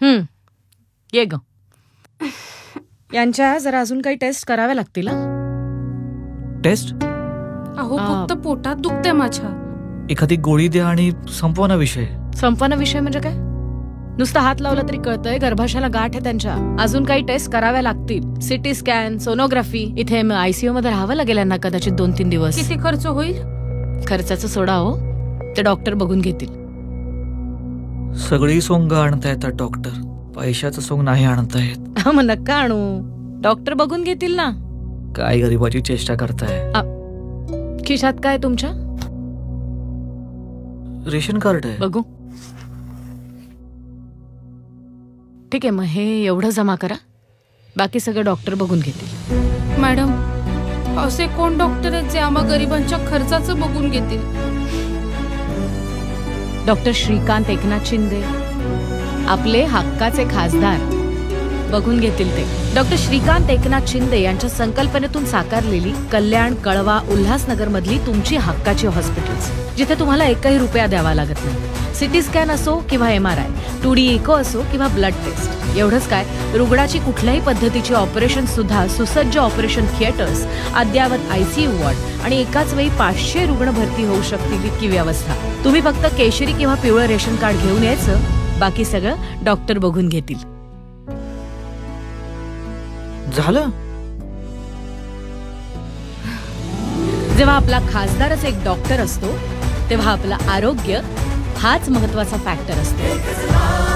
ये ग. यांच्या जरा अजून काही टेस्ट कराव्या लागतील. टेस्ट? अहो फक्त पोटात दुखते माझ्या. एखादी गोळी द्या आणि संपवना विषय. संपवना विषय म्हणजे काय? नुसतं हात लावला तरी कळतंय गर्भाशयाला गाठ आहे त्यांच्या. अजून काही टेस्ट कराव्या लागतील. CT scan, sonography. इथे ICU मध्ये राहावं लागेल यांना कदाचित 2-3 दिवस. किती खर्च होईल? खर्चाचं सोडा हो, ते डॉक्टर बघून घेतील. सगळी सोंग आणता येतात डॉक्टर, पैशाचं सोंग नाही आणता येत. मग नका आणू, डॉक्टर बघून घेतील ना. काय गरीबाची चेष्टा करताय. खिशात काय तुमच्या? रेशन कार्ड आहे. बघू. ठीक आहे, मग हे एवढं जमा करा, बाकी सगळं डॉक्टर बघून घेतील. मॅडम, असे कोण डॉक्टर आहेत जे आम्हा गरिबांच्या खर्चाचं बघून घेतील? डॉक्टर श्रीकांत एकनाथ शिंदे, आपले हक्काचे खासदार, बघून घेतील ते. डॉक्टर श्रीकांत एकनाथ शिंदे यांच्या संकल्पनेतून साकारलेली कल्याण, कळवा, उल्हासनगर मधली तुमची हक्काची हॉस्पिटल्स, जिथे तुम्हाला एकही रुपया द्यावा लागत नाही. सिटी स्कॅन असो किंवा MRI, 2D इको असो किंवा ब्लड टेस्ट. एवढंच काय, रुग्णाची कुठल्याही पद्धतीची ऑपरेशन सुद्धा सुसज्ज ऑपरेशन थिएटर्स, अद्ययावत ICU वॉर्ड आणि एकाच वेळी 500 रुग्ण भरती होऊ शकतील इतकी व्यवस्था. तुम्ही फक्त केशरी किंवा पिवळं रेशन कार्ड घेऊन यायचं, बाकी सगळं डॉक्टर बघून घेतील. झालं. जेव्हा आपला खासदारच एक डॉक्टर असतो, तेव्हा आपलं आरोग्य हाच महत्वाचा फॅक्टर असतो.